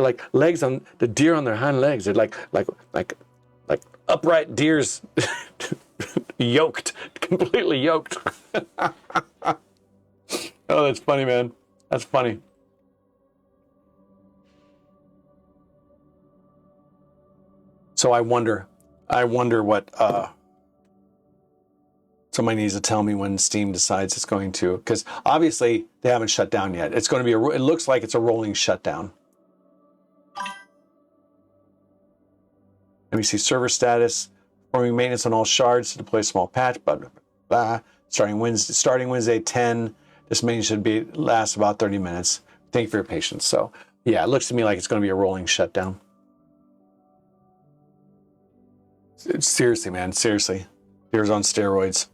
They're like legs on the deer on their hind legs. They're like upright deers, yoked, completely yoked. Oh, that's funny, man. That's funny. So I wonder what somebody needs to tell me when Steam decides it's going to, because obviously they haven't shut down yet. It's going to be it looks like it's a rolling shutdown. Let me see server status, performing maintenance on all shards to deploy a small patch, blah, blah, blah. Starting Wednesday 10. This meeting should last about 30 minutes. Thank you for your patience. So yeah, it looks to me like it's going to be a rolling shutdown. Seriously, man, seriously. Here's on steroids.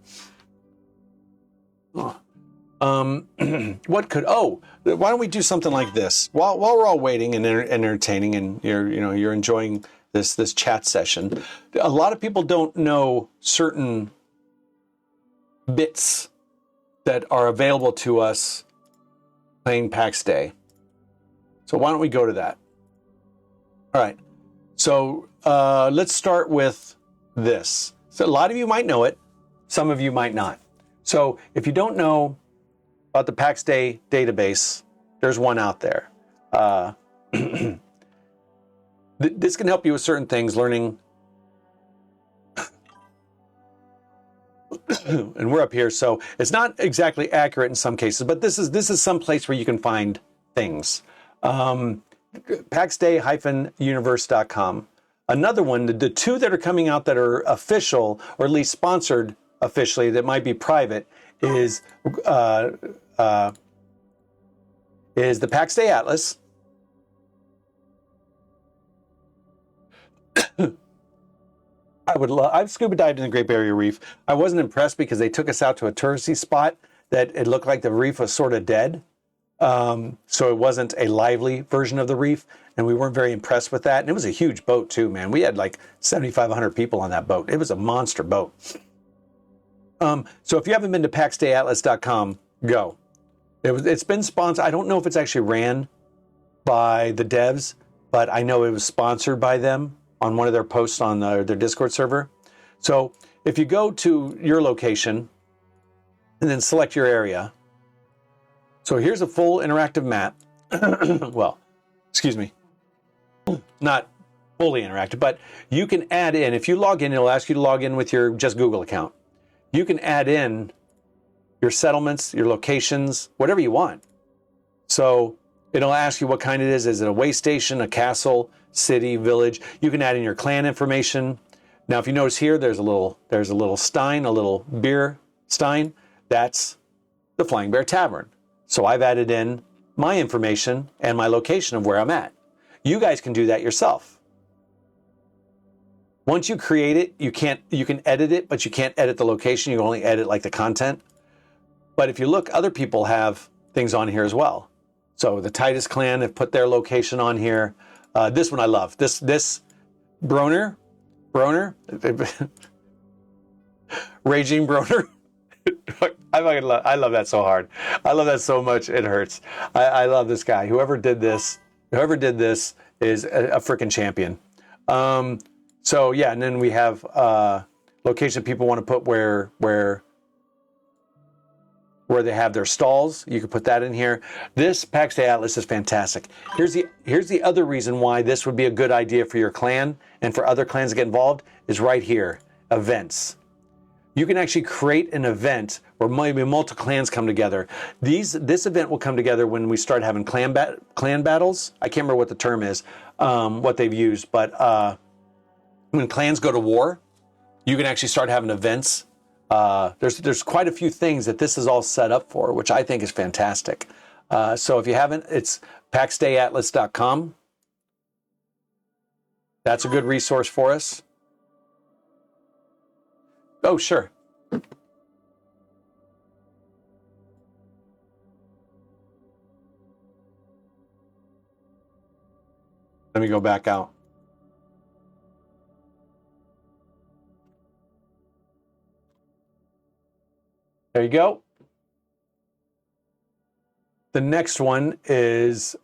Oh. Why don't we do something like this? While we're all waiting and entertaining, and you're enjoying this chat session, a lot of people don't know certain bits that are available to us playing Pax Dei. So why don't we go to that? All right. So let's start with this. So a lot of you might know it. Some of you might not. So if you don't know about the Pax Dei database, there's one out there. This can help you with certain things, learning. And we're up here, so it's not exactly accurate in some cases, but this is some place where you can find things. PaxDei-universe.com. Another one, the two that are coming out that are official, or at least sponsored officially, that might be private, is the Pax Dei Atlas. I've scuba dived in the Great Barrier Reef. I wasn't impressed because they took us out to a touristy spot that it looked like the reef was sort of dead. So it wasn't a lively version of the reef, and we weren't very impressed with that. And it was a huge boat too, man. We had like 7,500 people on that boat. It was a monster boat. So if you haven't been to PaxDeiAtlas.com, go. It's been sponsored. I don't know if it's actually ran by the devs, but I know it was sponsored by them on one of their posts on their Discord server. So if you go to your location and then select your area. So here's a full interactive map. Well, excuse me, not fully interactive, but you can add in, if you log in, it'll ask you to log in with your just Google account. You can add in your settlements, your locations, whatever you want. So it'll ask you what kind it is. Is it a way station, a castle, city, village? You can add in your clan information. Now, if you notice here, there's a little stein, a little beer stein. That's the Flying Bear Tavern. So I've added in my information and my location of where I'm at. You guys can do that yourself. Once you create it, you can edit it, but you can't edit the location. You can only edit like the content. But if you look, other people have things on here as well. So the Titus clan have put their location on here. This one I love. This Broner, Raging Broner. I love that so hard. I love that so much. It hurts. I love this guy. Whoever did this is a freaking champion. So yeah, and then we have location people want to put where they have their stalls. You can put that in here. This Pax Dei Atlas is fantastic. Here's the other reason why this would be a good idea for your clan and for other clans to get involved is right here, events. You can actually create an event where maybe multiple clans come together. This event will come together when we start having clan battles. I can't remember what the term is, what they've used, but when clans go to war, you can actually start having events. There's quite a few things that this is all set up for, which I think is fantastic. So if you haven't, it's PaxDeiAtlas.com. That's a good resource for us. Oh, sure. Let me go back out. There you go. The next one is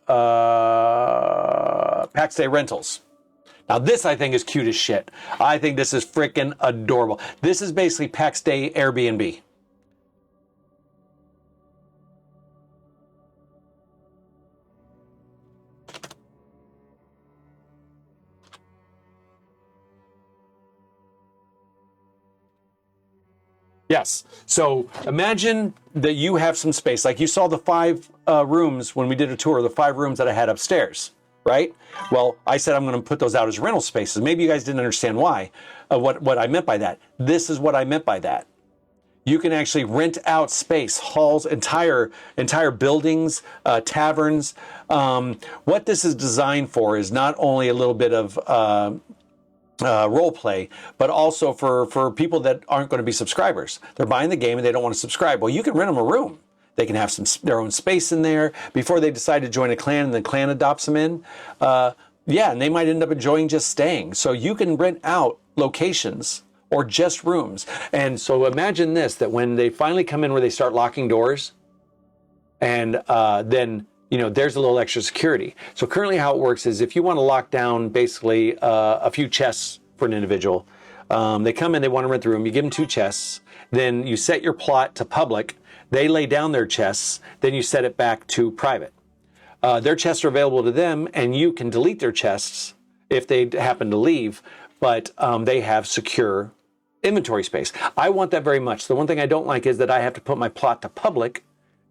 Pax Dei Rentals. Now this I think is cute as shit. I think this is freaking adorable. This is basically Pax Dei Airbnb. Yes. So imagine that you have some space. Like you saw the 5 rooms when we did a tour, the 5 rooms that I had upstairs, right? Well, I said I'm going to put those out as rental spaces. Maybe you guys didn't understand why, what I meant by that. This is what I meant by that. You can actually rent out space, halls, entire buildings, taverns. What this is designed for is not only a little bit of role play, but also for people that aren't going to be subscribers. They're buying the game and they don't want to subscribe. Well, you can rent them a room. They can have their own space in there before they decide to join a clan and the clan adopts them in. Yeah, and they might end up enjoying just staying. So you can rent out locations or just rooms. And so imagine this, that when they finally come in where they start locking doors, and then, you know, there's a little extra security. So currently how it works is if you want to lock down basically a few chests for an individual, they come in, they want to rent the room, you give them 2 chests, then you set your plot to public, they lay down their chests, then you set it back to private. Their chests are available to them, and you can delete their chests if they happen to leave, but they have secure inventory space. I want that very much. The one thing I don't like is that I have to put my plot to public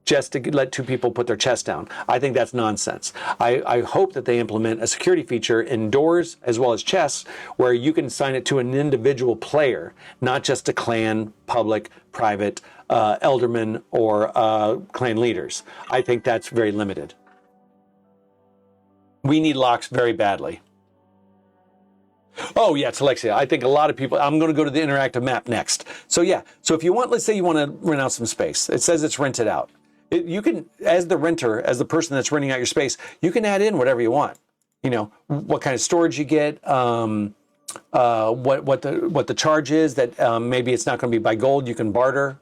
just to let 2 people put their chest down. I think that's nonsense. I hope that they implement a security feature indoors as well as chests where you can assign it to an individual player, not just a clan, public, private, elderman, or clan leaders. I think that's very limited. We need locks very badly. Oh, yeah, it's Alexia. I think a lot of people, I'm going to go to the interactive map next. So yeah, so if you want, let's say you want to rent out some space. It says it's rented out. You can, as the renter, as the person that's renting out your space, you can add in whatever you want. You know, what kind of storage you get, what the charge is, that maybe it's not going to be by gold, you can barter.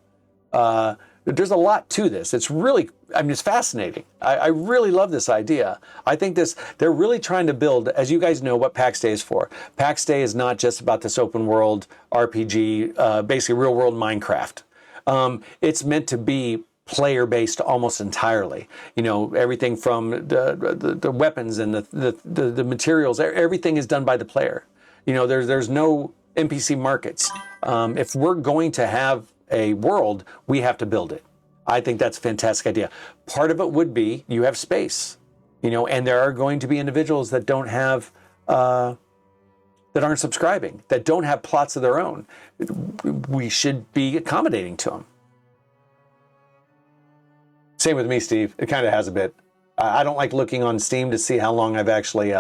There's a lot to this. It's really, I mean, it's fascinating. I really love this idea. I think they're really trying to build, as you guys know, what Pax Dei is for. Pax Dei is not just about this open world RPG, basically real world Minecraft. It's meant to be player based almost entirely. You know, everything from the weapons and the materials, everything is done by the player. You know, there's no NPC markets. If we're going to have a world, we have to build it. I think that's a fantastic idea. Part of it would be you have space, you know, and there are going to be individuals that don't have, that aren't subscribing, that don't have plots of their own. We should be accommodating to them. Same with me, Steve. It kind of has a bit. I don't like looking on Steam to see how long I've actually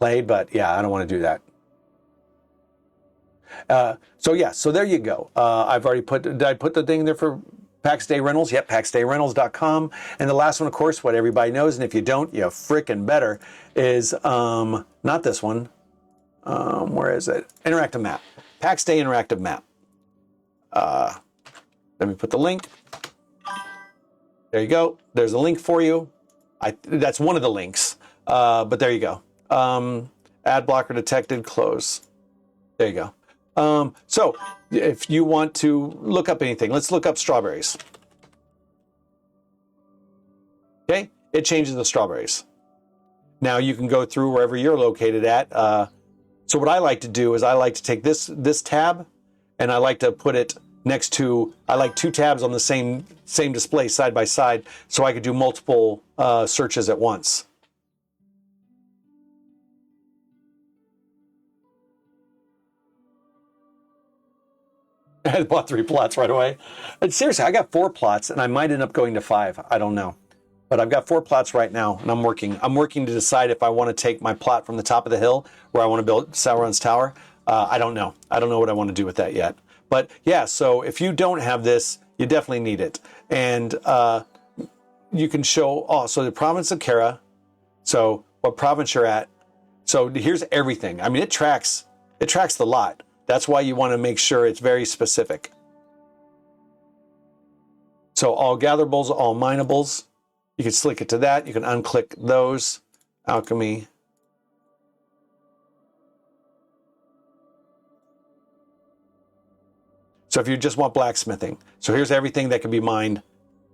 played, but yeah, I don't want to do that. So yeah, so there you go. I've already did I put the thing there for Pax Dei Rentals? Yep, PaxDeiRentals.com. And the last one, of course, what everybody knows, and if you don't, you frickin' better, is not this one. Where is it? Interactive map. Pax Dei interactive map. Let me put the link. There you go. There's a link for you. That's one of the links, but there you go. Ad blocker detected, close. There you go. So if you want to look up anything, let's look up strawberries. Okay, it changes the strawberries. Now you can go through wherever you're located at. So what I like to do is I like to take this tab and I like to put it next to, I like 2 tabs on the same display side by side so I could do multiple searches at once. I bought 3 plots right away. And seriously, I got 4 plots and I might end up going to 5. I don't know. But I've got 4 plots right now and I'm working to decide if I want to take my plot from the top of the hill where I want to build Sauron's Tower. I don't know. I don't know what I want to do with that yet. But yeah, so if you don't have this, you definitely need it. And you can show, so the province of Kara, so what province you're at. So here's everything. I mean, it tracks the lot. That's why you want to make sure it's very specific. So all gatherables, all minables. You can click it to that. You can unclick those. Alchemy. So if you just want blacksmithing, so here's everything that can be mined.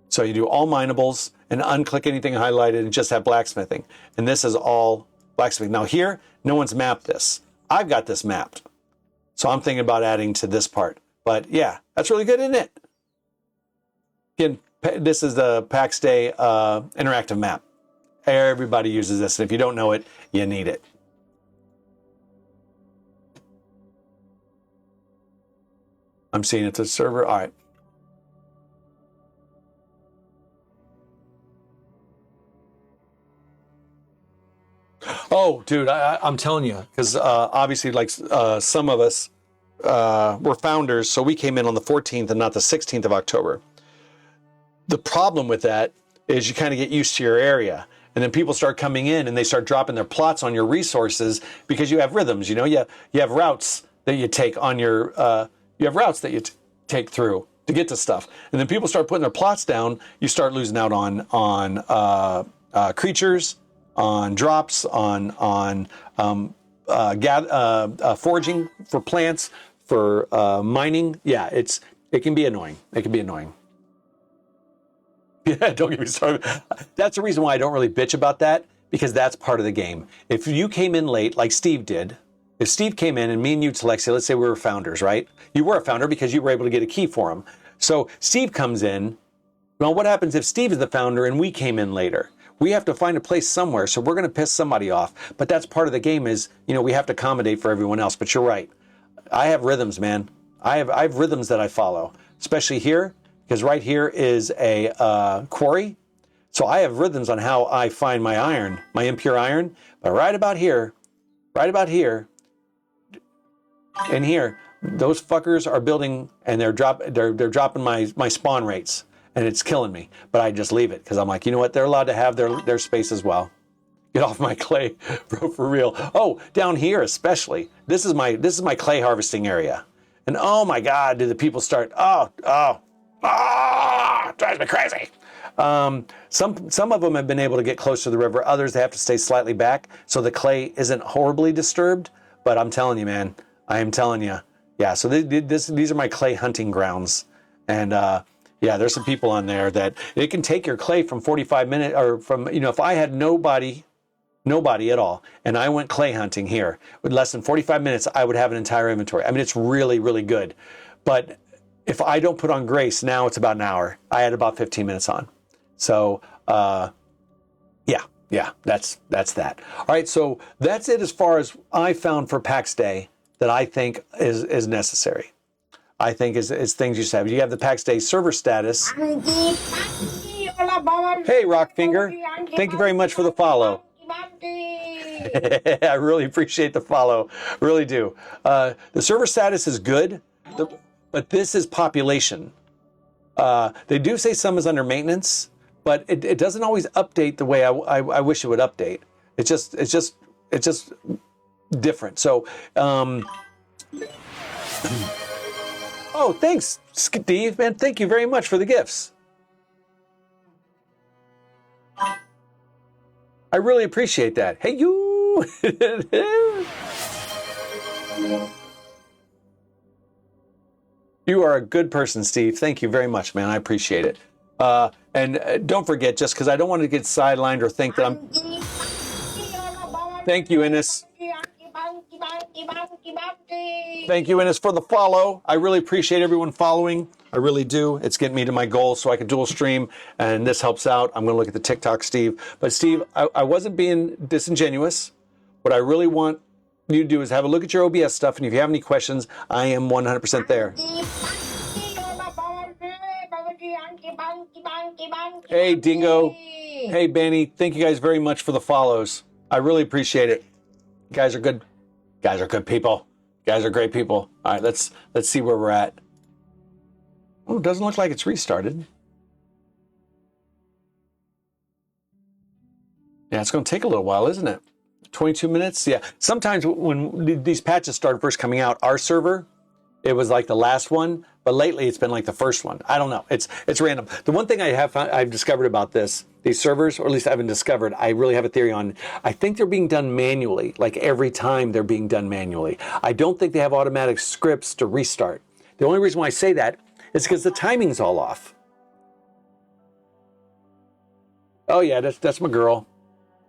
So you do all minables and unclick anything highlighted and just have blacksmithing. And this is all blacksmithing. Now here, no one's mapped this. I've got this mapped. So I'm thinking about adding to this part. But yeah, that's really good, isn't it? Again, this is the Pax Dei interactive map. Everybody uses this. And if you don't know it, you need it. I'm seeing it to the server. All right. Oh, dude, I'm telling you, because obviously, like some of us were founders, so we came in on the 14th and not the 16th of October. The problem with that is you kind of get used to your area, and then people start coming in and they start dropping their plots on your resources because you have rhythms. You know, you have routes that you take on your take through to get to stuff, and then people start putting their plots down. You start losing out on creatures, on drops, on foraging for plants, for mining. Yeah, it can be annoying. It can be annoying. Yeah, don't get me started. That's the reason why I don't really bitch about that, because that's part of the game. If you came in late, like Steve did, if Steve came in and me and you, Telexia, let's say we were founders, right? You were a founder because you were able to get a key for him. So Steve comes in. Well, what happens if Steve is the founder and we came in later? We have to find a place somewhere, so we're going to piss somebody off. But that's part of the game is, you know, we have to accommodate for everyone else. But you're right. I have rhythms, man. I have rhythms that I follow, especially here, because right here is a quarry. So I have rhythms on how I find my iron, my impure iron. But right about here, and here, those fuckers are building, and they're dropping my spawn rates. And it's killing me, but I just leave it because I'm like, you know what? They're allowed to have their space as well. Get off my clay, bro, for real. Oh, down here especially. This is my clay harvesting area, and oh my God, do the people start? Drives me crazy. Some of them have been able to get close to the river. Others they have to stay slightly back, so the clay isn't horribly disturbed. But I'm telling you, man, I am telling you, yeah. So these are my clay hunting grounds, and yeah, there's some people on there that it can take your clay from 45 minutes, or from, you know, if I had nobody at all, and I went clay hunting here with less than 45 minutes, I would have an entire inventory. I mean, it's really, really good. But if I don't put on grace, now it's about an hour. I had about 15 minutes on. So, yeah, that's that. All right, so that's it as far as I found for Pax Dei that I think is necessary. I think is things you have. You have the Pax Dei server status. Hey, Rockfinger. Thank you very much for the follow. I really appreciate the follow. Really do. The server status is good, but this is population. They do say some is under maintenance, but it doesn't always update the way I wish it would update. It's just different. So, oh, thanks, Steve, man. Thank you very much for the gifts. I really appreciate that. Hey, you. You are a good person, Steve. Thank you very much, man. I appreciate it. And don't forget, just because I don't want to get sidelined or think that I'm... Thank you, Ines. Thank you, Ines, for the follow. I really appreciate everyone following. I really do. It's getting me to my goal so I can dual stream, and this helps out. I'm going to look at the TikTok, Steve. But, Steve, I wasn't being disingenuous. What I really want you to do is have a look at your OBS stuff, and if you have any questions, I am 100% there. Hey, Dingo. Hey, Benny. Thank you guys very much for the follows. I really appreciate it. You guys are good. Guys are good people. You guys are great people. All right, let's see where we're at. Oh, it doesn't look like it's restarted. Yeah, it's going to take a little while, isn't it? 22 minutes? Yeah. Sometimes when these patches started first coming out, our server, it was like the last one, but lately it's been like the first one. I don't know. It's random. The one thing I've discovered about these servers, or at least I haven't discovered, I really have a theory on, I think they're being done manually. Like every time they're being done manually. I don't think they have automatic scripts to restart. The only reason why I say that is because the timing's all off. Oh yeah, that's my girl.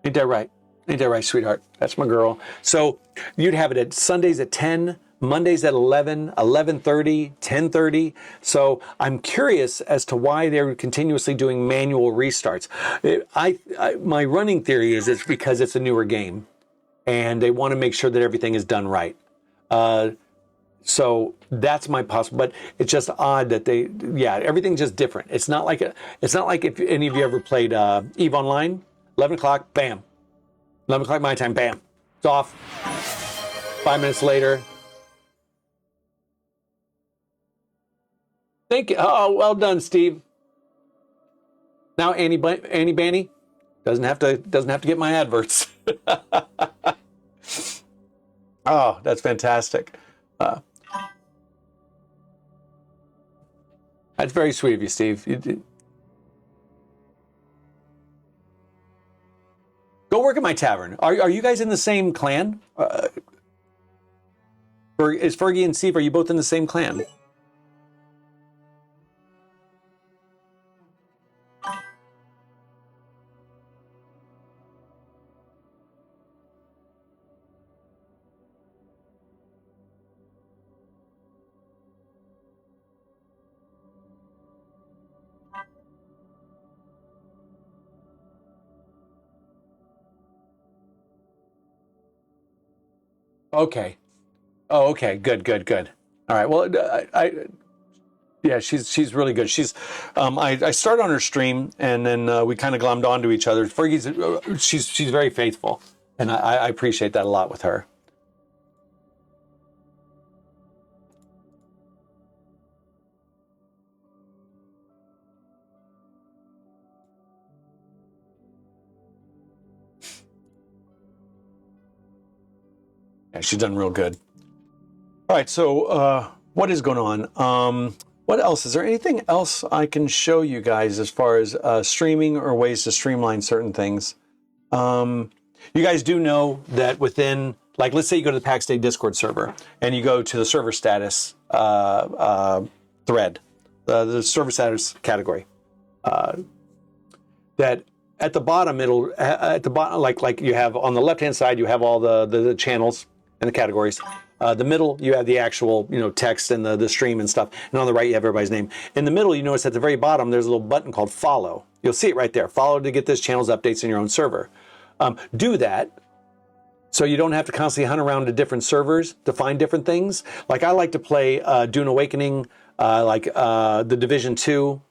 Ain't that right? Ain't that right, sweetheart? That's my girl. So you'd have it at Sundays at 10, Mondays at 11, 11:30, 10:30. So I'm curious as to why they're continuously doing manual restarts. My running theory is it's because it's a newer game and they want to make sure that everything is done right. So that's my possible, but it's just odd that everything's just different. It's not like if any of you ever played EVE Online, 11 o'clock, bam. 11 o'clock my time, bam. It's off. 5 minutes later. Thank you. Oh, well done, Steve. Now Annie Banny doesn't have to get my adverts. Oh, that's fantastic. That's very sweet of you, Steve. Go work at my tavern. Are you guys in the same clan? Is Fergie and Steve, are you both in the same clan? Okay. Oh, okay. Good. All right. Well, yeah, she's really good. I started on her stream, and then we kind of glommed onto each other. Fergie's she's very faithful, and I appreciate that a lot with her. Yeah, she's done real good. All right, so what is going on? What else? Is there anything else I can show you guys as far as streaming or ways to streamline certain things? You guys do know that within, like, let's say you go to the Pax Dei Discord server and you go to the server status thread, the server status category. That at the bottom, like you have on the left-hand side, you have all the channels and the categories. The middle, you have the actual, text and the stream and stuff. And on the right, you have everybody's name. In the middle, you notice at the very bottom, there's a little button called follow. You'll see it right there. Follow to get this channel's updates in your own server. Do that so you don't have to constantly hunt around to different servers to find different things. Like I like to play Dune Awakening, the Division 2.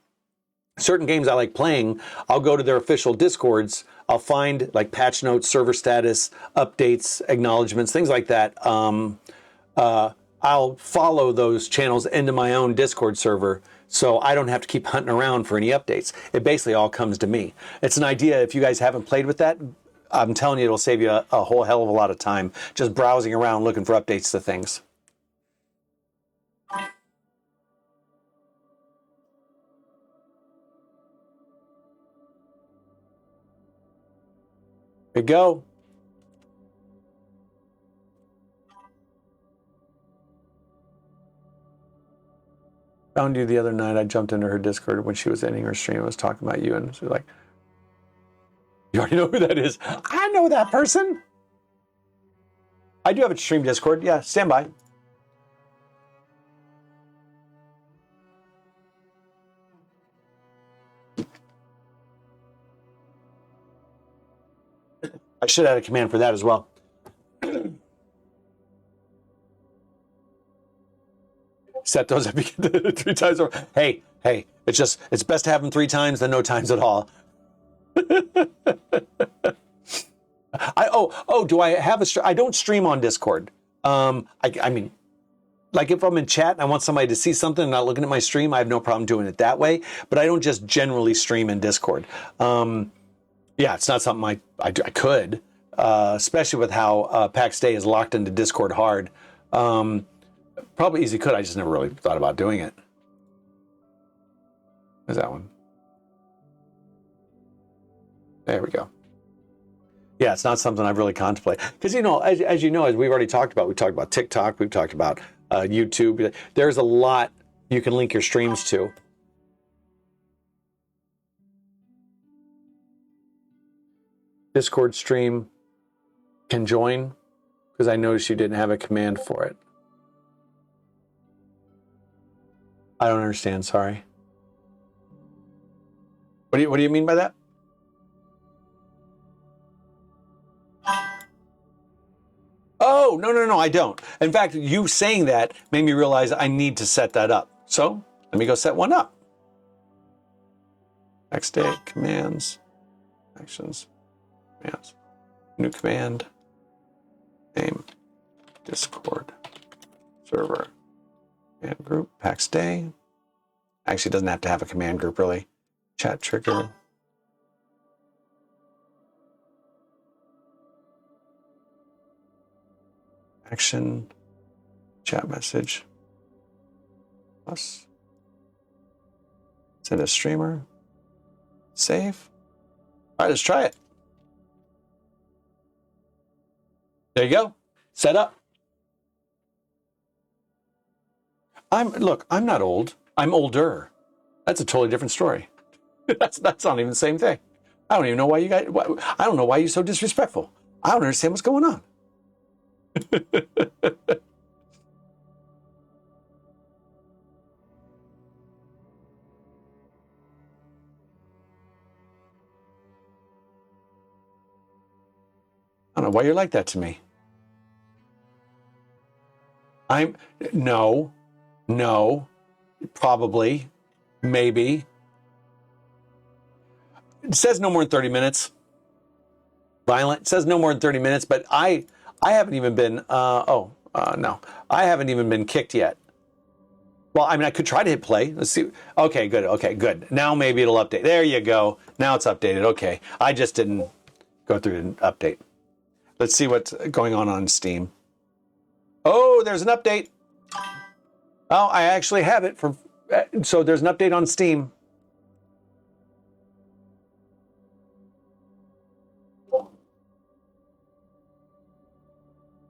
Certain games I like playing, I'll go to their official Discords. I'll find like patch notes, server status, updates, acknowledgements, things like that. I'll follow those channels into my own Discord server so I don't have to keep hunting around for any updates. It basically all comes to me. It's an idea. If you guys haven't played with that, I'm telling you, it'll save you a whole hell of a lot of time just browsing around looking for updates to things. There you go. Found you the other night. I jumped into her Discord when she was ending her stream. I was talking about you, and she was like, "You already know who that is." I know that person. I do have a stream Discord. Yeah, stand by. I should add a command for that as well. Set those up 3 times over. Hey, it's best to have them 3 times than no times at all. Do I have I don't stream on Discord. I mean, like if I'm in chat and I want somebody to see something and not looking at my stream, I have no problem doing it that way. But I don't just generally stream in Discord. Yeah, it's not something I could, especially with how Pax Dei is locked into Discord hard. Probably easy could. I just never really thought about doing it. There's that one. There we go. Yeah, it's not something I've really contemplated. Because, as you know, as we've already talked about, we talked about TikTok, we've talked about YouTube. There's a lot you can link your streams to. Discord stream can join, because I noticed you didn't have a command for it. I don't understand, sorry. What do you mean by that? Oh, no, I don't. In fact, you saying that made me realize I need to set that up. So let me go set one up. Pax Dei commands, actions, commands, new command, name, Discord, server, command group, Pax Dei. Actually, it doesn't have to have a command group, really. Chat trigger. Action, chat message, plus, send a streamer, save. All right, let's try it. There you go, set up. Look, I'm not old, I'm older. That's a totally different story. That's not even the same thing. I don't even know why you guys, I don't know why you're so disrespectful. I don't understand what's going on. I don't know why you're like that to me. No, probably, maybe. It says no more than 30 minutes. Violent. It says no more than 30 minutes, but I haven't even been, no. I haven't even been kicked yet. Well, I mean, I could try to hit play. Let's see. Okay, good. Now maybe it'll update. There you go. Now it's updated. Okay. I just didn't go through an update. Let's see what's going on Steam. Oh, there's an update. Oh, I actually have it for, so there's an update on Steam.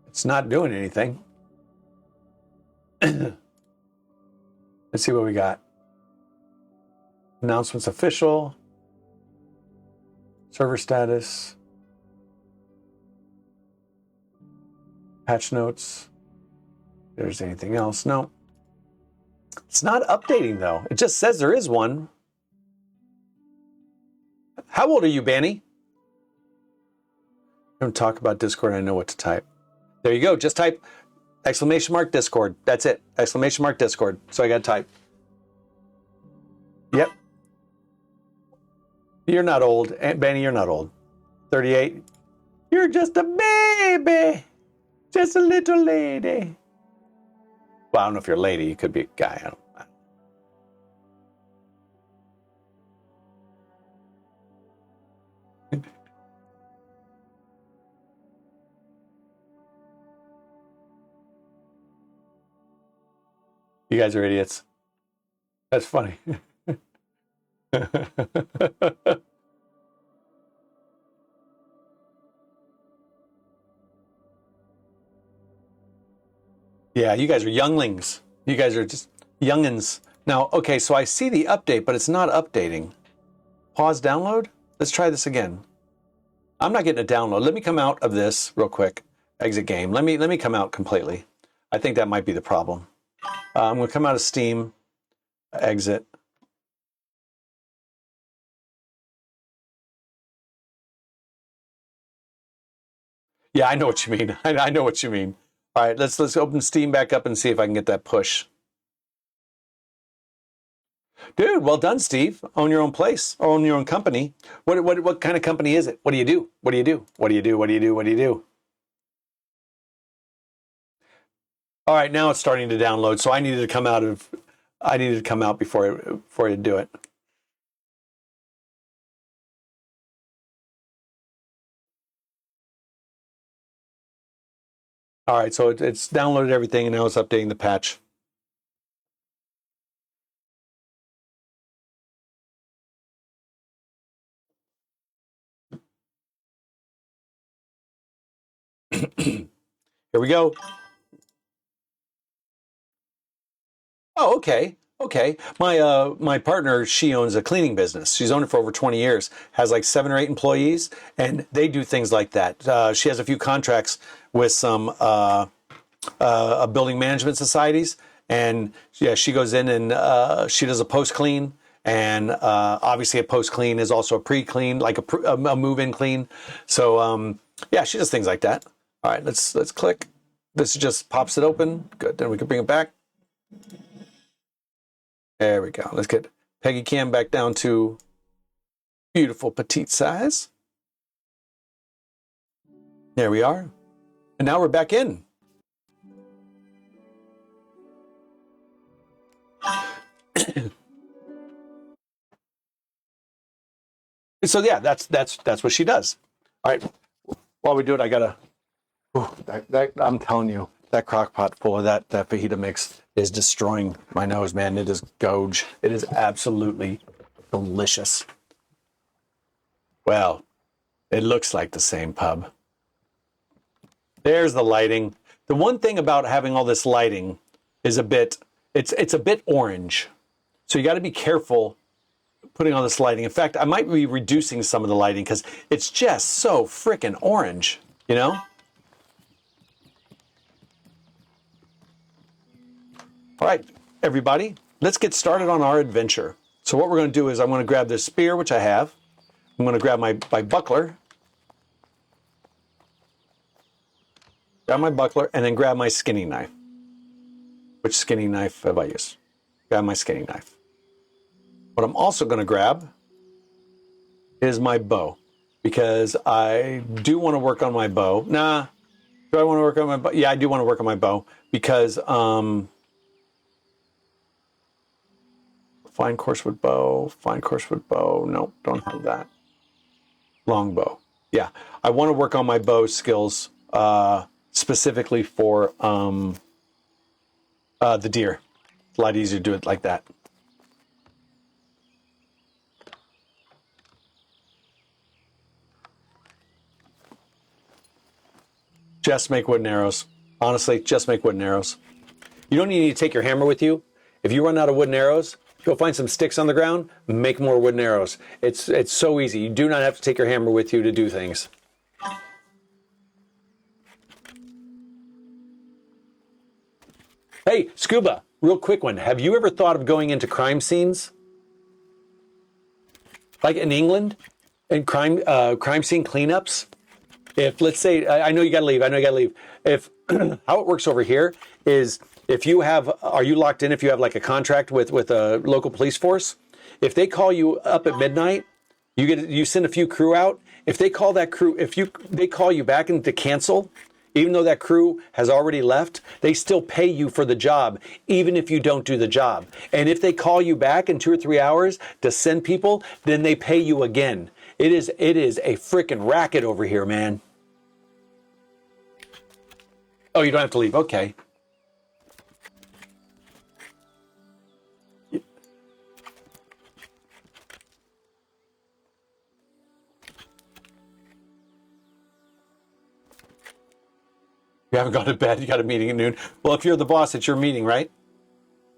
It's not doing anything. Let's see what we got. Announcements official. Server status. Patch notes. If there's anything else. No. It's not updating though. It just says there is one. How old are you, Banny? Don't talk about Discord. I know what to type. There you go. Just type ! Discord. That's it. ! Discord. So I got to type. Yep. You're not old. Banny, you're not old. 38. You're just a baby. Just a little lady. Well, I don't know if you're a lady. You could be a guy. I don't know. You guys are idiots. That's funny. Yeah, you guys are younglings. You guys are just youngins. Now, okay, so I see the update, but it's not updating. Pause download? Let's try this again. I'm not getting a download. Let me come out of this real quick. Exit game. Let me come out completely. I think that might be the problem. I'm going to come out of Steam. Exit. Yeah, I know what you mean. I know what you mean. All right, let's open Steam back up and see if I can get that push. Dude, well done, Steve. Own your own place, or own your own company. What kind of company is it? What do you do? What do you do? What do you do? What do you do? What do you do? All right, now it's starting to download. So I needed to come out before I do it. All right, so it's downloaded everything, and now it's updating the patch. Here we go. Oh, okay. Okay. My partner, she owns a cleaning business. She's owned it for over 20 years, has like 7 or 8 employees, and they do things like that. She has a few contracts with some building management societies, and yeah, she goes in and she does a post clean, and obviously a post clean is also a pre clean, like a move in clean. So yeah, she does things like that. All right, let's click. This just pops it open. Good. Then we can bring it back. There we go. Let's get Peggy Cam back down to beautiful petite size. There we are. And now we're back in. So yeah, that's what she does. All right. While we do it, I gotta. I'm telling you, that crock pot full of that fajita mix is destroying my nose, man. It is gouge. It is absolutely delicious. Well, it looks like the same pub. There's the lighting. The one thing about having all this lighting is it's a bit orange. So you got to be careful putting on this lighting. In fact, I might be reducing some of the lighting because it's just so freaking orange, you know? All right, everybody, let's get started on our adventure. So what we're going to do is I'm going to grab this spear, which I have. I'm going to grab my buckler. Grab my buckler and then grab my skinning knife. Which skinning knife have I used? Grab my skinning knife. What I'm also going to grab is my bow, because I do want to work on my bow. Nah, do I want to work on my bow? Yeah, I do want to work on my bow because fine coarsewood bow. Nope, don't have that. Long bow. Yeah, I want to work on my bow skills specifically for the deer. It's a lot easier to do it like that. Just make wooden arrows. Honestly, just make wooden arrows. You don't need to take your hammer with you. If you run out of wooden arrows, go find some sticks on the ground, make more wooden arrows. It's so easy. You do not have to take your hammer with you to do things. Hey, Scuba, real quick one. Have you ever thought of going into crime scenes? Like in England, in crime scene cleanups? If, let's say, I know you got to leave. If how it works over here is, if you have, are you locked in if you have like a contract with a local police force? If they call you up at midnight, you send a few crew out. If they call that crew, they call you back in to cancel, even though that crew has already left, they still pay you for the job, even if you don't do the job. And if they call you back in 2 or 3 hours to send people, then they pay you again. It is a freaking racket over here, man. Oh, you don't have to leave. Okay. You haven't gone to bed. You got a meeting at noon. Well, if you're the boss, it's your meeting, right?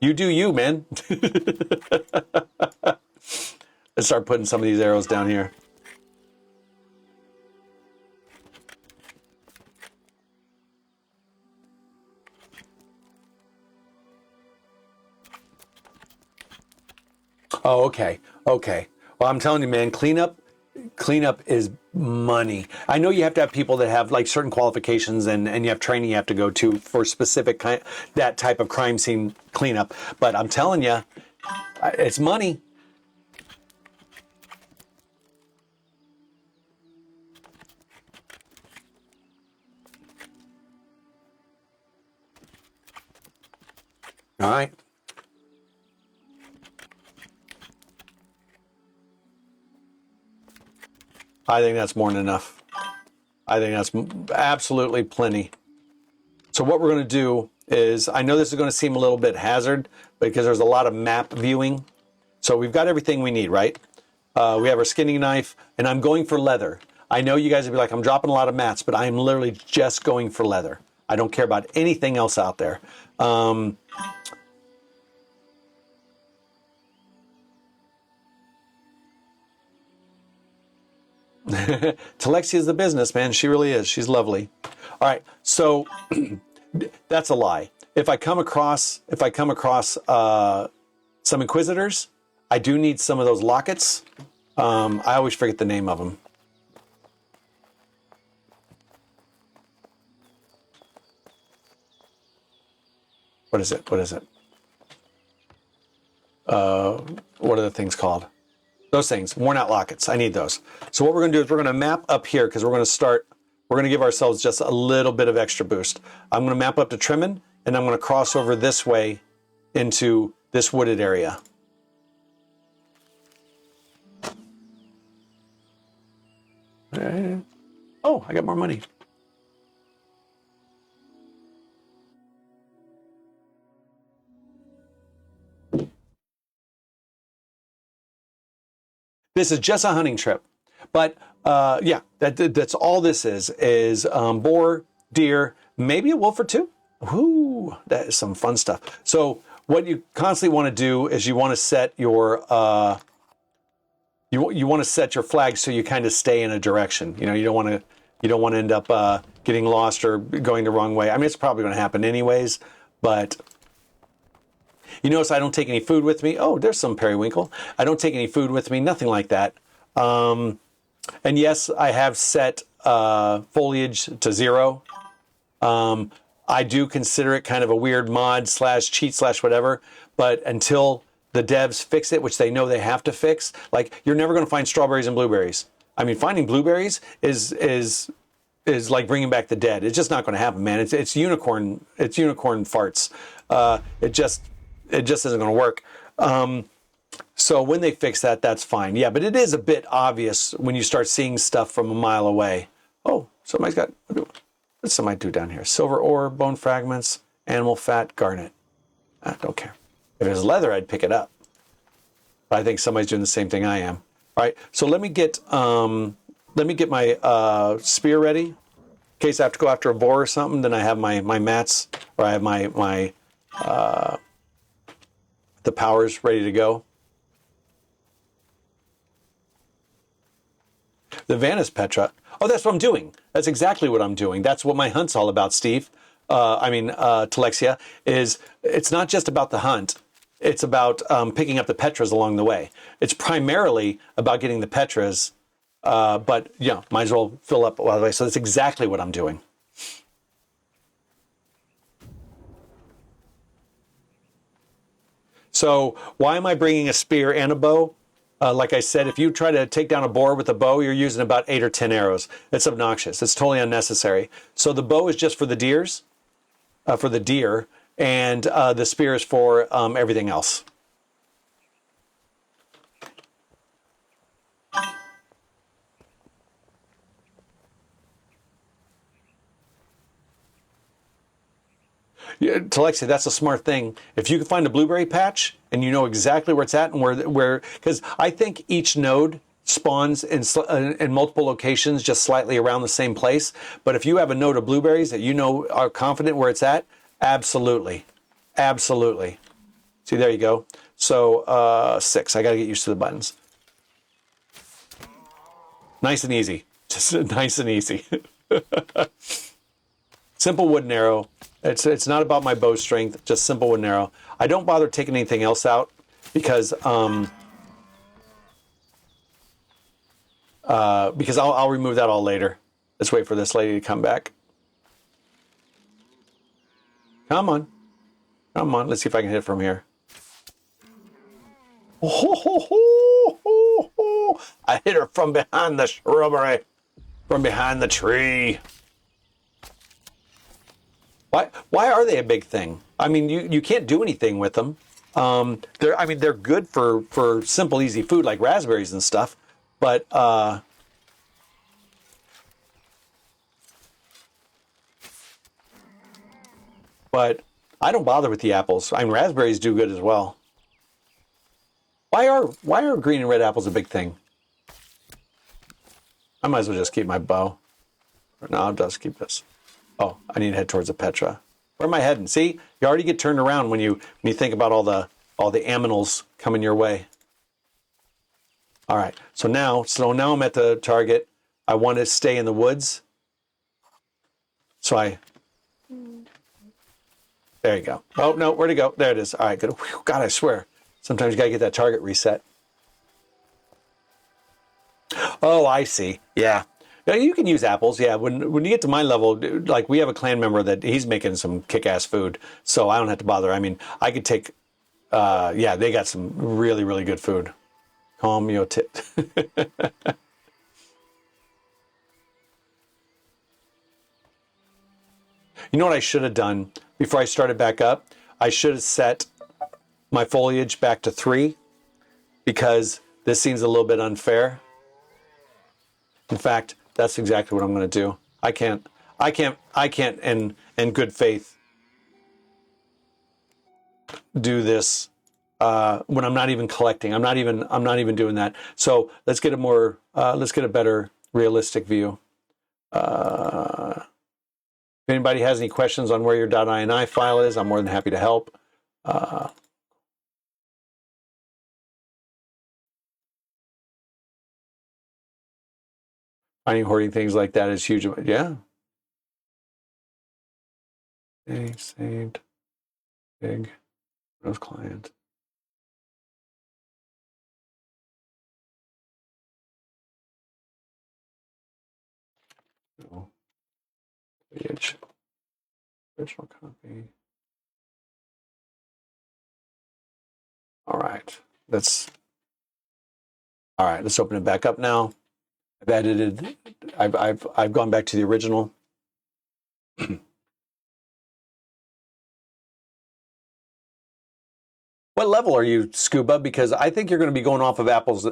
You do you, man. Let's start putting some of these arrows down here. Oh, okay. Okay. Well, I'm telling you, man, cleanup is money. I know you have to have people that have like certain qualifications and you have training you have to go to for specific that type of crime scene cleanup. But I'm telling you, it's money. All right. I think that's more than enough. I think that's absolutely plenty. So what we're going to do is, I know this is going to seem a little bit hazard because there's a lot of map viewing. So we've got everything we need, right? We have our skinning knife, and I'm going for leather. I know you guys will be like, I'm dropping a lot of mats, but I am literally just going for leather. I don't care about anything else out there. Telexia's the business, man. She really is. She's lovely. All right, so that's a lie. If I come across some Inquisitors, I do need some of those lockets. I always forget the name of them. What is it? What is it? What are the things called? Those things, worn out lockets. I need those. So what we're going to do is we're going to map up here because we're going to give ourselves just a little bit of extra boost. I'm going to map up to Trimmin, and I'm going to cross over this way into this wooded area. Oh, I got more money. This is just a hunting trip, but yeah, that's all this is boar, deer, maybe a wolf or two. Whoo, that is some fun stuff. So what you constantly want to do is you want to set your you want to set your flag so you kind of stay in a direction. You know, you don't want to end up getting lost or going the wrong way. I mean, it's probably going to happen anyways, but you notice I don't take any food with me. Oh, there's some periwinkle. I don't take any food with me, nothing like that. And yes, I have set foliage to 0. I do consider it kind of a weird mod / cheat / whatever, but until the devs fix it, which they know they have to fix, like you're never going to find strawberries and blueberries. I mean, finding blueberries is like bringing back the dead. It's just not going to happen, man. It's unicorn farts. It just isn't going to work. So when they fix that, that's fine. Yeah, but it is a bit obvious when you start seeing stuff from a mile away. Oh, somebody's got, what's somebody do down here? Silver ore, bone fragments, animal fat, garnet. I don't care. If it was leather, I'd pick it up. But I think somebody's doing the same thing I am. All right, so let me get my spear ready in case I have to go after a boar or something. Then I have my mats, or I have my the powers ready to go. The Vanus Petra. Oh, that's what I'm doing. That's exactly what I'm doing. That's what my hunt's all about, Steve. Telexia, is it's not just about the hunt. It's about picking up the Petras along the way. It's primarily about getting the Petras, but yeah, might as well fill up all the way. So that's exactly what I'm doing. So why am I bringing a spear and a bow? Like I said, if you try to take down a boar with a bow, you're using about 8 or 10 arrows. It's obnoxious. It's totally unnecessary. So the bow is just for the deer, and the spear is for everything else. Yeah, Telexia, that's a smart thing. If you can find a blueberry patch and you know exactly where it's at and where, because I think each node spawns in multiple locations, just slightly around the same place. But if you have a node of blueberries that you know are confident where it's at, absolutely, absolutely. See, there you go. So 6. I got to get used to the buttons. Nice and easy. Just nice and easy. Simple wooden arrow. It's not about my bow strength, just simple wooden arrow. I don't bother taking anything else out because I'll remove that all later. Let's wait for this lady to come back. Come on. Come on. Let's see if I can hit it from here. I hit her from behind the shrubbery, from behind the tree. Why are they a big thing? I mean, you can't do anything with them. They're good for simple, easy food like raspberries and stuff, but I don't bother with the apples. I mean, raspberries do good as well. Why are green and red apples a big thing? I might as well just keep my bow. No, I'll just keep this. Oh, I need to head towards the Petra. Where am I heading? See, you already get turned around when you think about all the aminals coming your way. All right, so now I'm at the target. I want to stay in the woods. So there you go. Oh, no, where'd it go? There it is. All right, good. Whew, God, I swear. Sometimes you got to get that target reset. Oh, I see. Yeah. Yeah, you can use apples. Yeah, when you get to my level, like we have a clan member that he's making some kick-ass food, so I don't have to bother. I mean, I could take, yeah, they got some really, really good food. Calm your tit. You know what I should have done before I started back up? I should have set my foliage back to 3 because this seems a little bit unfair. In fact, that's exactly what I'm going to do. I can't in good faith do this when I'm not even collecting. I'm not even doing that. So let's get a better realistic view. If anybody has any questions on where your .ini file is, I'm more than happy to help. Finding hoarding things like that is huge. Yeah. Okay, saved. Big. Those clients. No. Page. Original copy. All right. Let's open it back up now. I've edited. I've gone back to the original. What level are you, Scuba? Because I think you're going to be going off of apples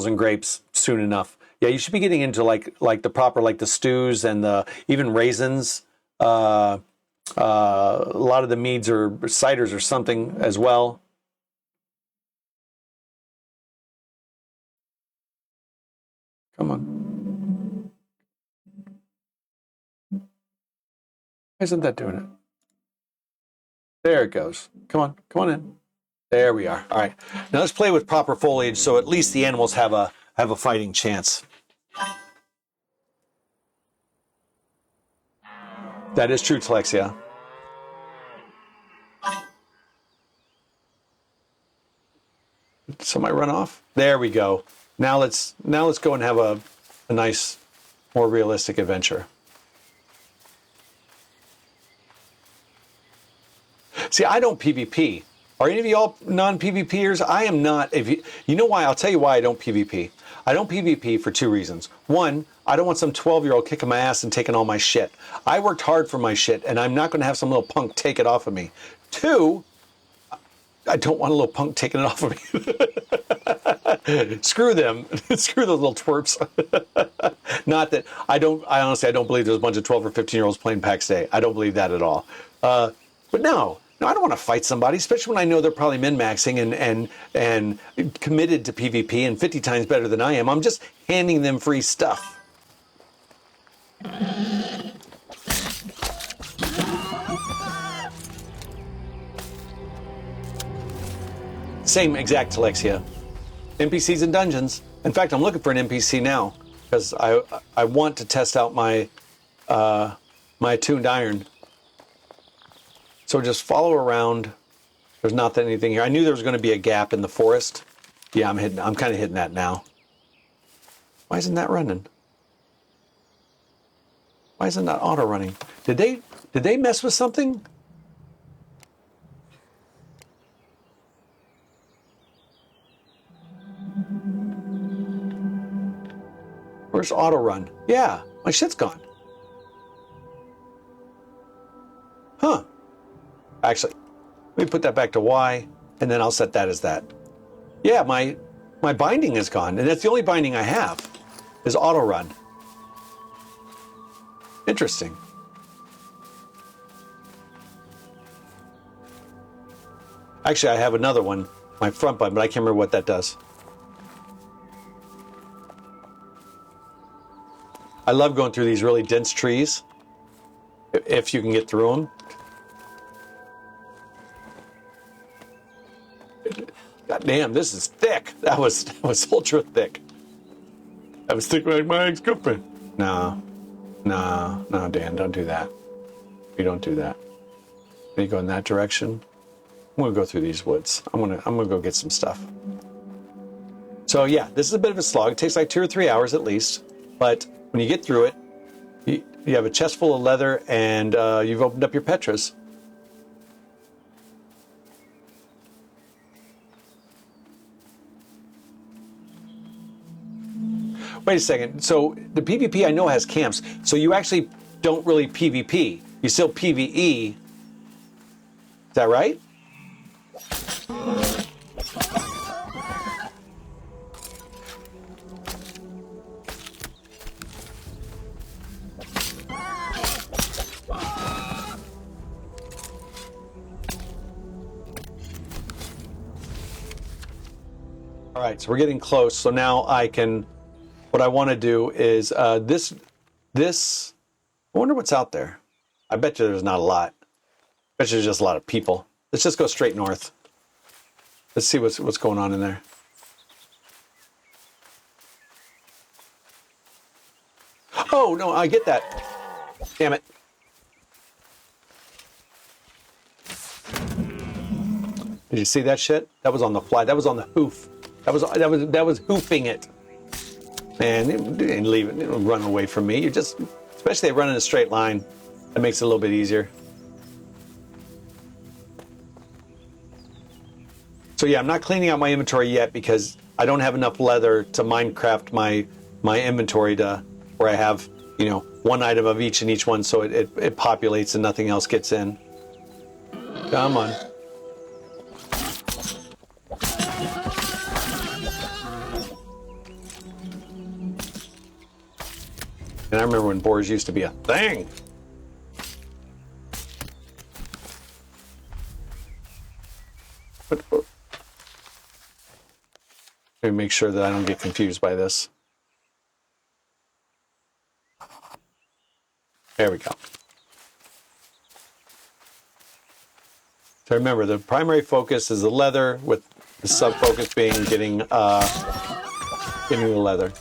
and grapes soon enough. Yeah, you should be getting into like the proper, like the stews and the even raisins. A lot of the meads or ciders or something as well. Come on. Why isn't that doing it? There it goes. Come on in. There we are. All right. Now let's play with proper foliage so at least the animals have a fighting chance. That is true, Telexia. Did somebody run off? There we go. Now let's go and have a nice, more realistic adventure. See, I don't PvP. Are any of y'all non-PvPers? I am not. You know why? I'll tell you why I don't PvP. I don't PvP for 2 reasons. One, I don't want some 12-year-old kicking my ass and taking all my shit. I worked hard for my shit, and I'm not going to have some little punk take it off of me. 2, I don't want a little punk taking it off of me. Screw them. Screw those little twerps. Not that I honestly don't believe there's a bunch of 12 or 15-year-olds playing Pax Dei. I don't believe that at all. But no, I don't want to fight somebody, especially when I know they're probably min-maxing and committed to PvP and 50 times better than I am. I'm just handing them free stuff. Same exact Telexia. NPCs and dungeons. In fact, I'm looking for an NPC now because I want to test out my my attuned iron. So just follow around. There's not anything here. I knew there was going to be a gap in the forest. Yeah, I'm kind of hitting that now. Why isn't that running? Why isn't that auto running? Did they mess with something? Where's auto run? Yeah, my shit's gone. Huh. Actually, let me put that back to Y, and then I'll set that as that. Yeah, my binding is gone, and that's the only binding I have, is auto run. Interesting. Actually, I have another one, my front button, but I can't remember what that does. I love going through these really dense trees, if you can get through them. God damn, this is thick. That was ultra thick. was thinking like my ex-girlfriend. No, Dan, don't do that. You don't do that. You go in that direction. I'm gonna go through these woods. I'm gonna go get some stuff. So yeah, this is a bit of a slog. It takes like 2 or 3 hours at least. But when you get through it, you have a chest full of leather, and you've opened up your Petras. Wait a second. So the PvP I know has camps. So you actually don't really PvP. You still PvE. Is that right? All right, so we're getting close. So now I can, what I want to do is this, I wonder what's out there. I bet you there's not a lot. I bet you there's just a lot of people. Let's just go straight north. Let's see what's going on in there. Oh, no, I get that. Damn it. Did you see that shit? That was on the fly. That was on the hoof. That was hoofing it. Man, it didn't leave it. It'll run away from me. You just, especially if they run in a straight line, that makes it a little bit easier. So yeah, I'm not cleaning out my inventory yet because I don't have enough leather to Minecraft my inventory to where I have, you know, one item of each in each one, so it populates and nothing else gets in. Come on. And I remember when boars used to be a thing. Let me make sure that I don't get confused by this. There we go. So remember, the primary focus is the leather, with the sub-focus being getting the leather,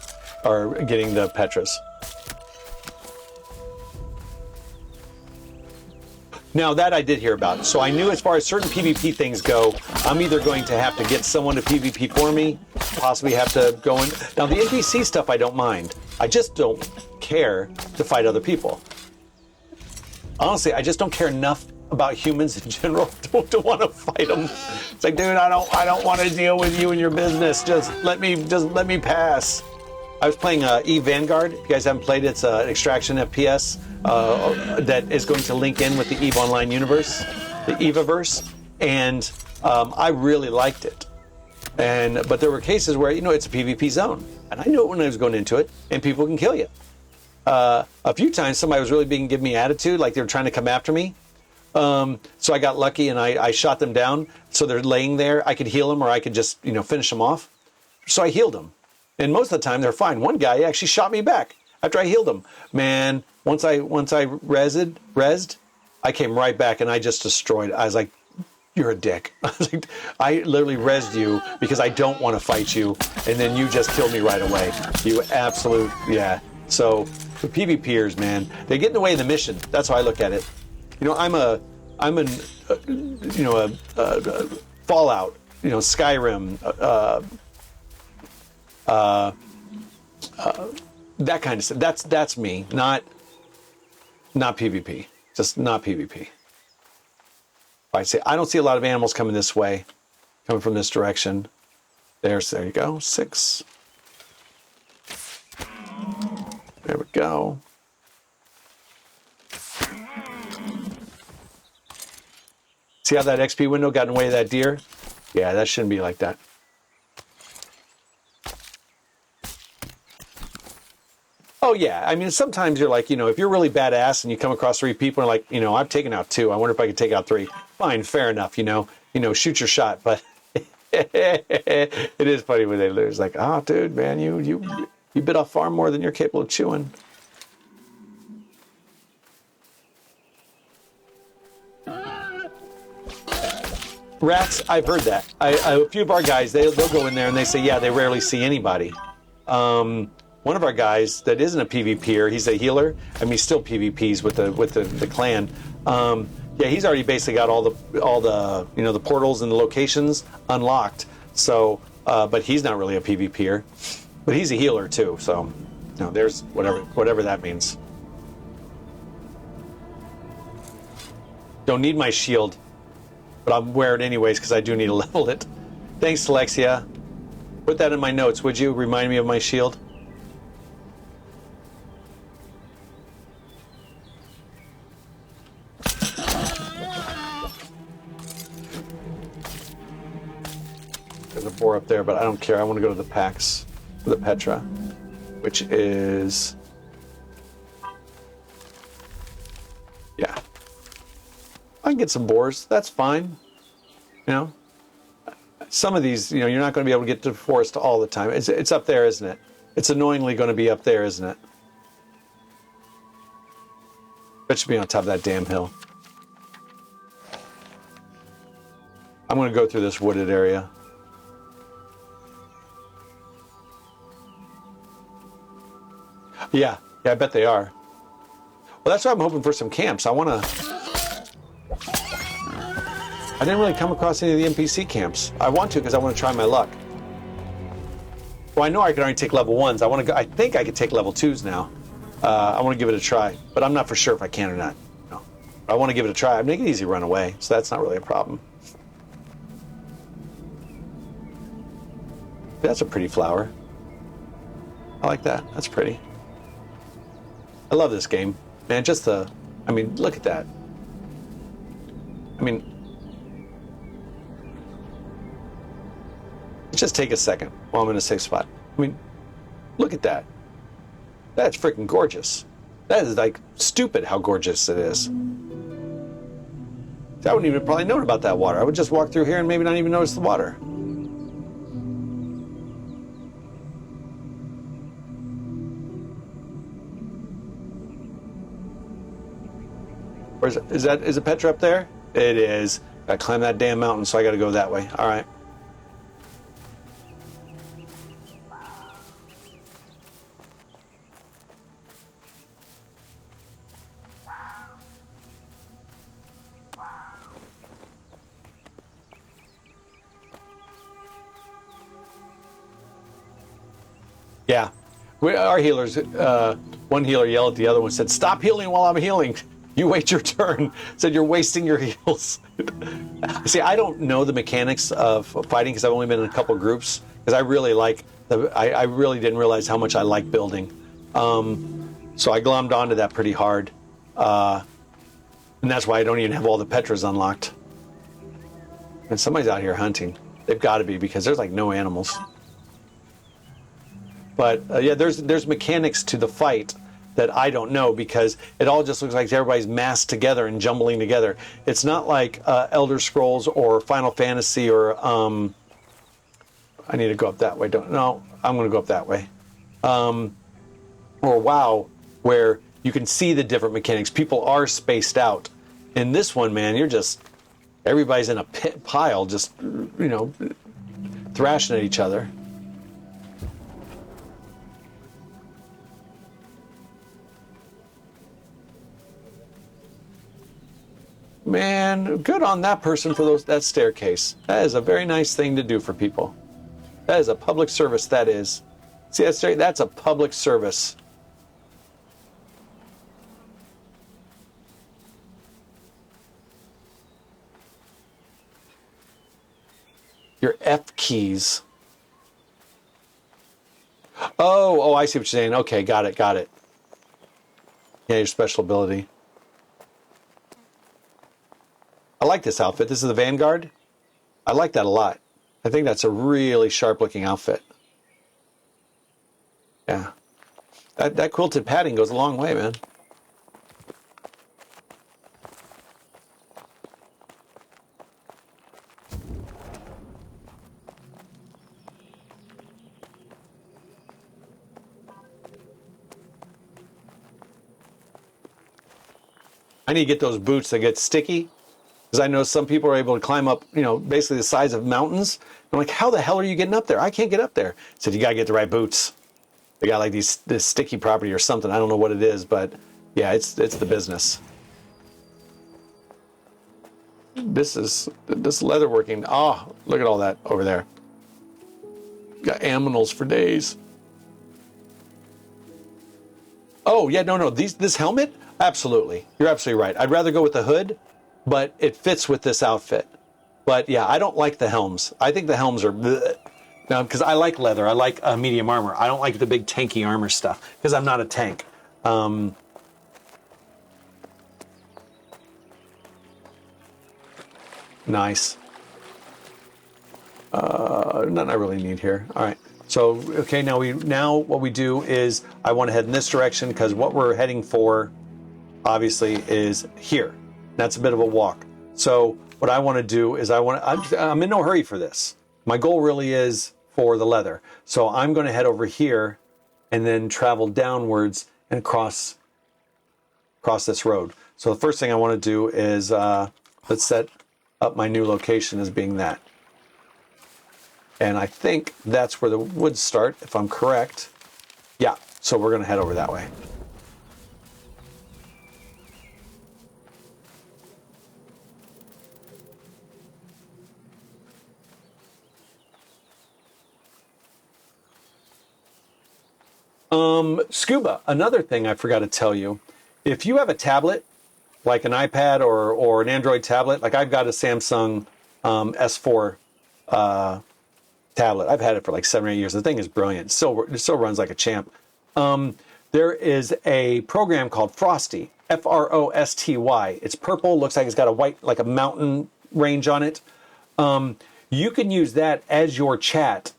or getting the Petras. Now that I did hear about. So I knew as far as certain PvP things go, I'm either going to have to get someone to PvP for me, possibly have to go in. Now the NPC stuff I don't mind. I just don't care to fight other people. Honestly, I just don't care enough about humans in general to want to fight them. It's like, dude, I don't want to deal with you and your business. Just let me pass. I was playing Eve Vanguard. If you guys haven't played it, it's an extraction FPS that is going to link in with the Eve Online universe, the Evaverse, and I really liked it. But there were cases where, you know, it's a PvP zone, and I knew it when I was going into it, and people can kill you. A few times somebody was really giving me attitude, like they were trying to come after me. So I got lucky and I shot them down. So they're laying there. I could heal them, or I could just, you know, finish them off. So I healed them. And most of the time they're fine. One guy actually shot me back after I healed him. Man, once I rezzed, I came right back and I just destroyed. I was like, you're a dick. I was like, I literally rezzed you because I don't want to fight you, and then you just killed me right away. You absolute, yeah. So the PvPers, man, they get in the way of the mission. That's how I look at it. You know, I'm a Fallout, you know, Skyrim, that kind of stuff. That's me, not PvP, just not PvP. I say I don't see a lot of animals coming this way, coming from this direction. There you go, 6. There we go. See how that XP window got in the way of that deer? Yeah, that shouldn't be like that. Oh yeah, I mean, sometimes you're like, you know, if you're really badass and you come across 3 people and like, you know, I've taken out 2. I wonder if I could take out 3. Fine, fair enough, you know, shoot your shot. But it is funny when they lose. Like, oh, dude, man, you bit off far more than you're capable of chewing. Rats, I've heard that. A few of our guys, they'll go in there and they say, yeah, they rarely see anybody. one of our guys that isn't a PvPer, he's a healer. I mean, he still PvPs with the clan. Yeah, he's already basically got all the you know, the portals and the locations unlocked. So, but he's not really a PvPer, but he's a healer too. So, you know, there's whatever that means. Don't need my shield, but I'll wear it anyways because I do need to level it. Thanks, Alexia. Put that in my notes, would you? Remind me of my shield. There's a boar up there, but I don't care. I want to go to the Pax, the Petra, which is... yeah. I can get some boars. That's fine. You know? Some of these, you know, you're not going to be able to get to the forest all the time. It's up there, isn't it? It's annoyingly going to be up there, isn't it? It should be on top of that damn hill. I'm going to go through this wooded area. Yeah, I bet they are. Well, that's why I'm hoping for some camps. I didn't really come across any of the NPC camps. I want to because I want to try my luck. Well, I know I can already take level 1s. I think I could take level 2s now. I want to give it a try, but I'm not for sure if I can or not. No. I want to give it a try. I'd make it easy to run away, so that's not really a problem. That's a pretty flower. I like that. That's pretty. I love this game. Man, I mean, look at that. I mean, just take a second while I'm in a safe spot. I mean, look at that. That's freaking gorgeous. That is like stupid how gorgeous it is. I wouldn't even probably know about that water. I would just walk through here and maybe not even notice the water. Or is it Petra up there? It is. I climb that damn mountain, so I got to go that way. All right. Yeah, our healers, one healer yelled at the other one, said, "Stop healing while I'm healing. You wait your turn." Said, "You're wasting your heals." See, I don't know the mechanics of fighting because I've only been in a couple groups, because I really I really didn't realize how much I like building. So I glommed onto that pretty hard. And that's why I don't even have all the Petras unlocked. And somebody's out here hunting. They've got to be, because there's like no animals. But yeah, there's mechanics to the fight that I don't know, because it all just looks like everybody's massed together and jumbling together. It's not like Elder Scrolls or Final Fantasy or I need to go up that way. No, I'm going to go up that way. Or WoW, where you can see the different mechanics. People are spaced out. In this one, man, everybody's in a pile, just, you know, thrashing at each other. Man, good on that person for that staircase. That is a very nice thing to do for people. That is a public service, that is. See, that's a public service. Your F keys. Oh, I see what you're saying. Okay, got it. Yeah, your special ability. I like this outfit. This is the Vanguard. I like that a lot. I think that's a really sharp-looking outfit. Yeah. That quilted padding goes a long way, man. I need to get those boots that get sticky. Because I know some people are able to climb up, you know, basically the size of mountains. I'm like, how the hell are you getting up there? I can't get up there. I said, you got to get the right boots. They got like this sticky property or something. I don't know what it is, but yeah, it's the business. This leatherworking. Oh, look at all that over there. Got aminals for days. Oh yeah, no, this helmet, absolutely. You're absolutely right. I'd rather go with the hood, but it fits with this outfit. But yeah, I don't like the helms. I think the helms are bleh. Now, because I like leather. I like medium armor. I don't like the big tanky armor stuff because I'm not a tank. Nice. Nothing I really need here. All right. So, okay, now what we do is I want to head in this direction because what we're heading for, obviously, is here. That's a bit of a walk. So what I want to do is I'm in no hurry for this. My goal really is for the leather. So I'm going to head over here and then travel downwards and cross this road. So the first thing I want to do is let's set up my new location as being that. And I think that's where the woods start, if I'm correct. Yeah, so we're going to head over that way. Scuba, another thing I forgot to tell you. If you have a tablet, like an iPad or an Android tablet, like I've got a Samsung S4 tablet. I've had it for like 7 or 8 years. The thing is brilliant. It still runs like a champ. There is a program called Frosty, Frosty. It's purple, looks like it's got a white, like a mountain range on it. You can use that as your chat.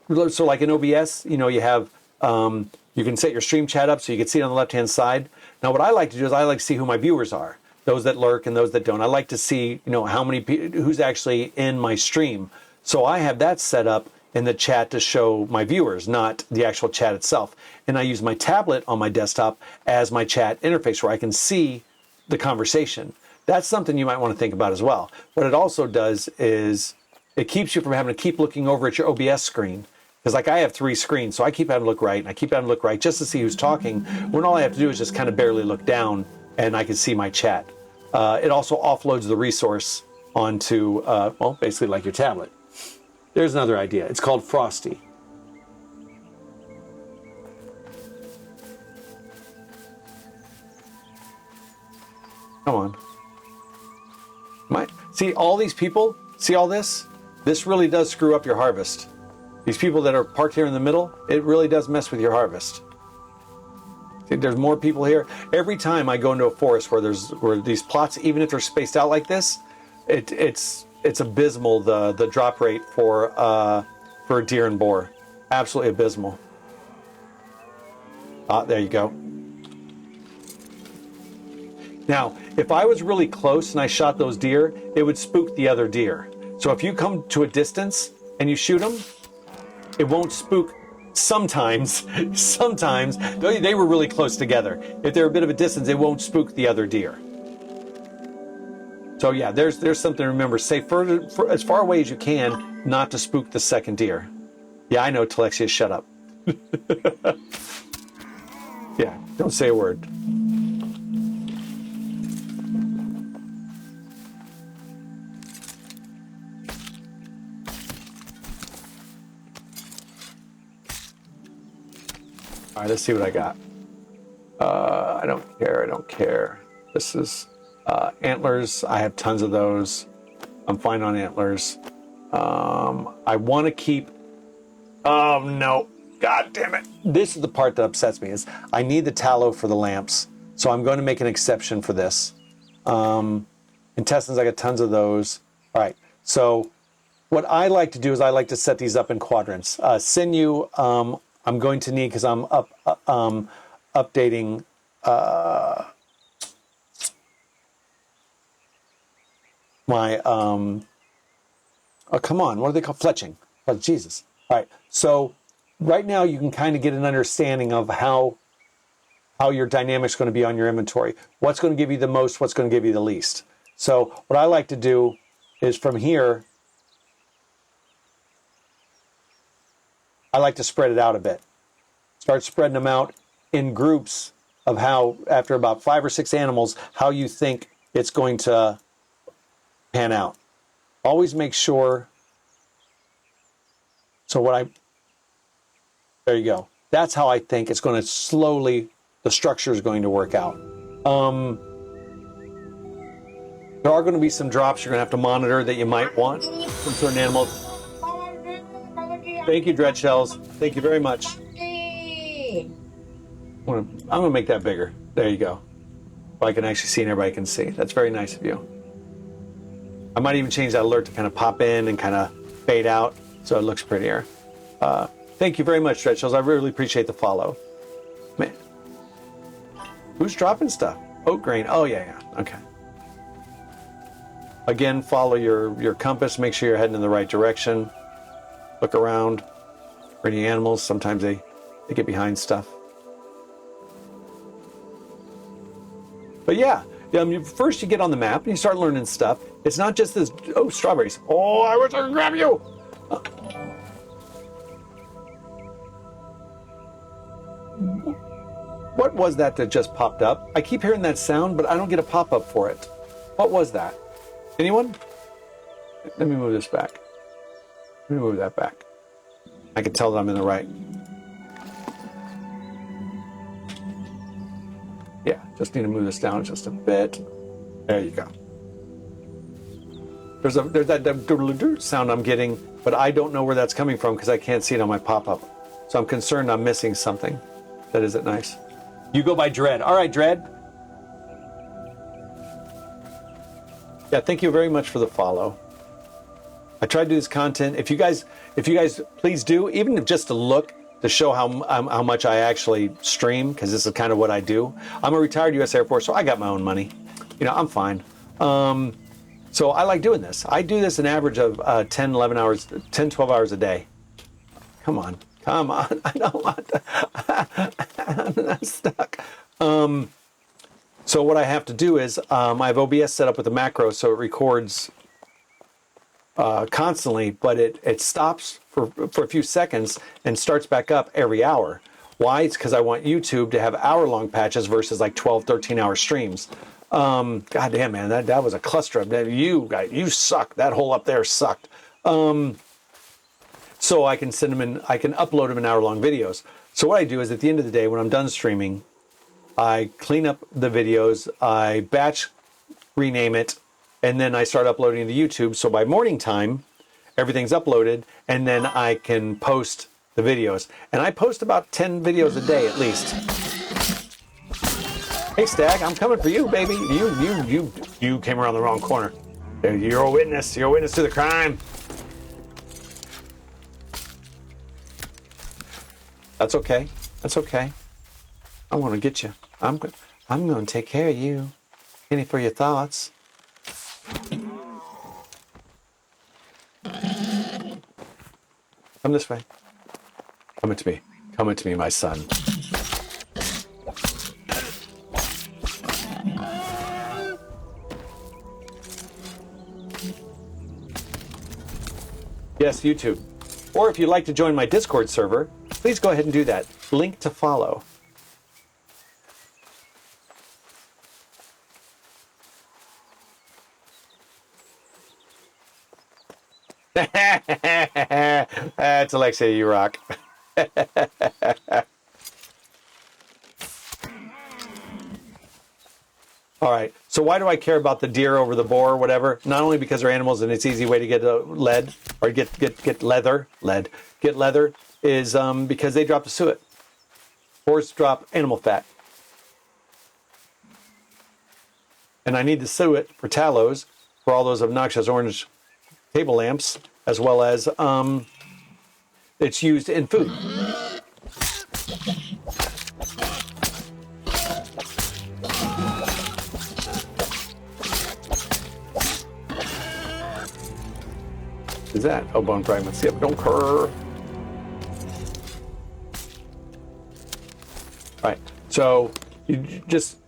So like in OBS, you have, you can set your stream chat up so you can see it on the left-hand side. Now what I like to do is I like to see who my viewers are, those that lurk and those that don't. I like to see, how many who's actually in my stream. So I have that set up in the chat to show my viewers, not the actual chat itself. And I use my tablet on my desktop as my chat interface where I can see the conversation. That's something you might want to think about as well. What it also does is it keeps you from having to keep looking over at your OBS screen. Because like I have 3 screens, so I keep having to look right and I keep having to look right just to see who's talking, when all I have to do is just kind of barely look down and I can see my chat. It also offloads the resource onto, well, basically like your tablet. There's another idea. It's called Frosty. Come on. See all these people? See all this? This really does screw up your harvest. These people that are parked here in the middle, it really does mess with your harvest. See, there's more people here. Every time I go into a forest where these plots, even if they're spaced out like this, it's abysmal, the drop rate for deer and boar. Absolutely abysmal. There you go. Now, if I was really close and I shot those deer, it would spook the other deer. So if you come to a distance and you shoot them, it won't spook sometimes. They were really close together. If they're a bit of a distance, it won't spook the other deer. So yeah, there's something to remember. Stay as far away as you can, not to spook the second deer. Yeah, I know, Telexia, shut up. Yeah, don't say a word. All right, let's see what I got. I don't care. This is antlers. I have tons of those. I'm fine on antlers. I want to keep... Oh, no. God damn it. This is the part that upsets me, is I need the tallow for the lamps. So I'm going to make an exception for this. Intestines, I got tons of those. All right, so what I like to do is I like to set these up in quadrants. Sinew, I'm going to need, because I'm updating my oh, come on, what are they called? Fletching. Oh, Jesus. All right, so right now you can kind of get an understanding of how your dynamic's going to be on your inventory. What's going to give you the most, what's going to give you the least. So what I like to do is from here, I like to spread it out a bit. Start spreading them out in groups of how, after about 5 or 6 animals, how you think it's going to pan out. Always make sure. So there you go. That's how I think it's going to slowly, the structure is going to work out. There are going to be some drops you're going to have to monitor that you might want from certain animals. Thank you, Dread Shells. Thank you very much. I'm going to make that bigger. There you go. So I can actually see and everybody can see. That's very nice of you. I might even change that alert to kind of pop in and kind of fade out so it looks prettier. Thank you very much, Dread Shells. I really appreciate the follow. Man. Who's dropping stuff? Oat grain. Oh, yeah. Okay. Again, follow your compass. Make sure you're heading in the right direction. Look around for any animals. Sometimes they get behind stuff. But yeah, first you get on the map and you start learning stuff. It's not just this, oh, strawberries. Oh, I wish I could grab you. What was that just popped up? I keep hearing that sound, but I don't get a pop-up for it. What was that? Anyone? Let me move this back. Let me move that back. I can tell that I'm in the right. Yeah, just need to move this down just a bit. There you go. There's that sound I'm getting, but I don't know where that's coming from because I can't see it on my pop-up. So I'm concerned I'm missing something. That isn't nice. You go by Dread. All right, Dread. Yeah, thank you very much for the follow. I try to do this content. If you guys please do, even if just to look to show how much I actually stream, because this is kind of what I do. I'm a retired U.S. Air Force, so I got my own money. You know, I'm fine. So I like doing this. I do this an average of 10, 11 hours, 10, 12 hours a day. Come on. I don't want to. I'm not stuck. So what I have to do is I have OBS set up with a macro, so it records constantly, but it stops for a few seconds and starts back up every hour. Why? It's because I want YouTube to have hour-long patches versus like 12, 13-hour streams. God damn, man, that was a cluster of you suck. That hole up there sucked. So I can send them in, I can upload them in hour-long videos. So what I do is at the end of the day, when I'm done streaming, I clean up the videos, I batch rename it, and then I start uploading to YouTube. So by morning time, everything's uploaded, and then I can post the videos. And I post about 10 videos a day at least. Hey Stag, I'm coming for you, baby. You came around the wrong corner. You're a witness. You're a witness to the crime. That's okay. That's okay. I want to get you. I'm going to take care of you. Penny for your thoughts. Come this way. Come to me. Come to me, my son. Yes, YouTube. Or if you'd like to join my Discord server, please go ahead and do that. Link to follow. That's Alexia, you rock. All right, so why do I care about the deer over the boar or whatever? Not only because they're animals and it's an easy way to get lead or get leather is because they drop the suet. Boars drop animal fat. And I need the suet for tallows for all those obnoxious orange table lamps, as well as it's used in food. Is that? Oh, bone fragments. Yep, don't curr. All right, so you just